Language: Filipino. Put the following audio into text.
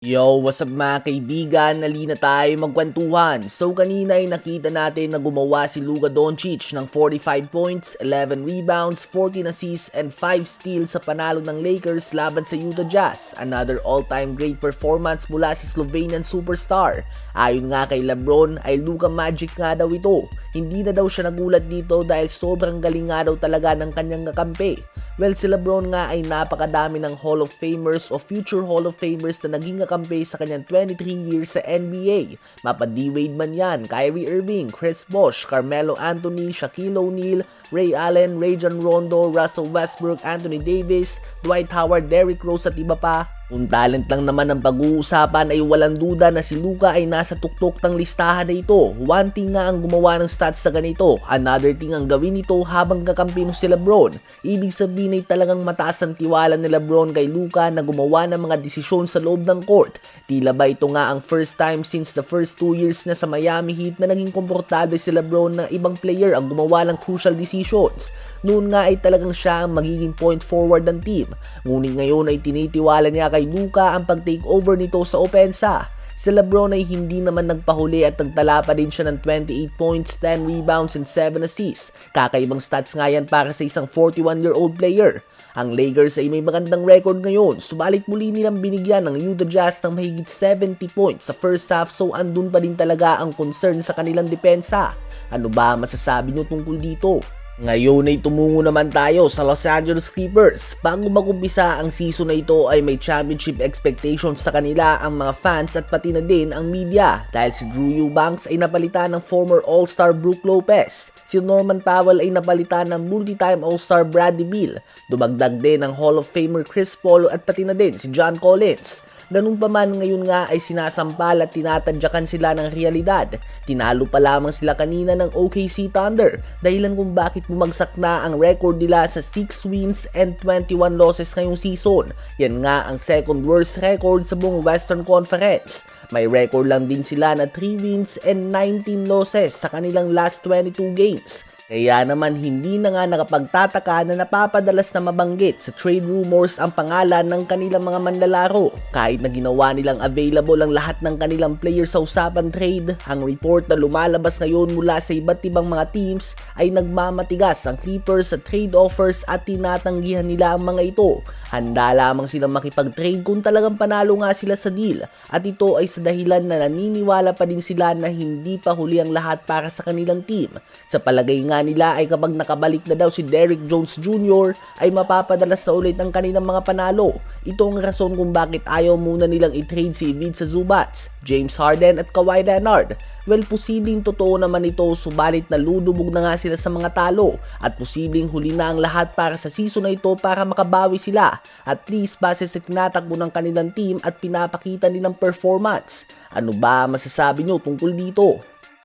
Yo, what's up mga kaibigan? Halina tayo magkwentuhan. So kanina ay nakita natin na gumawa si Luka Doncic ng 45 points, 11 rebounds, 14 assists, and 5 steals sa panalo ng Lakers laban sa Utah Jazz. Another all-time great performance mula sa Slovenian superstar. Ayon nga kay LeBron ay Luka Magic nga daw ito. Hindi na daw siya nagulat dito dahil sobrang galing nga daw talaga ng kanyang kakampi. Well, si LeBron nga ay napakadami ng Hall of Famers o future Hall of Famers na naging kakampi sa kanyang 23 years sa NBA. Mapa D-Wade man yan, Kyrie Irving, Chris Bosh, Carmelo Anthony, Shaquille O'Neal, Ray Allen, Rajon Rondo, Russell Westbrook, Anthony Davis, Dwight Howard, Derrick Rose at iba pa. Kung talent lang naman ang pag-uusapan ay walang duda na si Luka ay nasa tuktok ng listahan na ito. One thing nga ang gumawa ng stats na ganito, another thing ang gawin ito habang kakampi mo si LeBron. Ibig sabihin ay talagang mataas ang tiwala ni LeBron kay Luka na gumawa ng mga desisyon sa loob ng court. Tila ba ito nga ang first time since the first 2 years na sa Miami Heat na naging komportable si LeBron na ibang player ang gumawa ng crucial decisions. Noon nga ay talagang siya ang magiging point forward ng team. Ngunit ngayon ay tinitiwala niya kay Luka ang pag-take over nito sa opensa. Si LeBron ay hindi naman nagpahuli at nagtala pa din siya ng 28 points, 10 rebounds, and 7 assists. Kakaibang stats nga yan para sa isang 41-year-old player. Ang Lakers ay may magandang record ngayon, subalit muli nilang binigyan ng Utah Jazz ng mahigit 70 points sa first half, so andun pa din talaga ang concern sa kanilang depensa. Ano ba masasabi nyo tungkol dito? Ngayon ay tumungo naman tayo sa Los Angeles Clippers. Bago mag-umpisa ang season na ito ay may championship expectations sa kanila ang mga fans at pati na din ang media dahil si Drew Eubanks ay napalitan ng former All-Star Brook Lopez. Si Norman Powell ay napalitan ng multi-time All-Star Bradley Beal. Dumagdag din ang Hall of Famer Chris Paul at pati na din si John Collins. Ganun pa man ngayon nga ay sinasampal at tinatadyakan sila ng realidad. Tinalo pa lamang sila kanina ng OKC Thunder dahilan kung bakit bumagsak na ang record nila sa 6 wins and 21 losses ngayong season. Yan nga ang second worst record sa buong Western Conference. May record lang din sila na 3 wins and 19 losses sa kanilang last 22 games. Kaya naman hindi na nga nakapagtataka na napapadalas na mabanggit sa trade rumors ang pangalan ng kanilang mga manlalaro. Kahit na ginawa nilang available ang lahat ng kanilang players sa usapan trade, ang report na lumalabas ngayon mula sa iba't ibang mga teams ay nagmamatigas ang Clippers sa trade offers at tinatanggihan nila ang mga ito. Handa lamang silang makipag-trade kung talagang panalo nga sila sa deal. At ito ay sa dahilan na naniniwala pa din sila na hindi pa huli ang lahat para sa kanilang team. Sa palagay nga nila ay kapag nakabalik na daw si Derrick Jones Jr. ay mapapadalas na ulit ang kanilang mga panalo. Ito ang rason kung bakit ayaw muna nilang i-trade si Ivica Zubac, James Harden at Kawhi Leonard. Well, posibleng totoo naman ito subalit nalulubog na nga sila sa mga talo at posibleng huli na ang lahat para sa season na ito para makabawi sila. At least base sa tinatakbo ng kanilang team at pinapakita nilang performance. Ano ba masasabi nyo tungkol dito?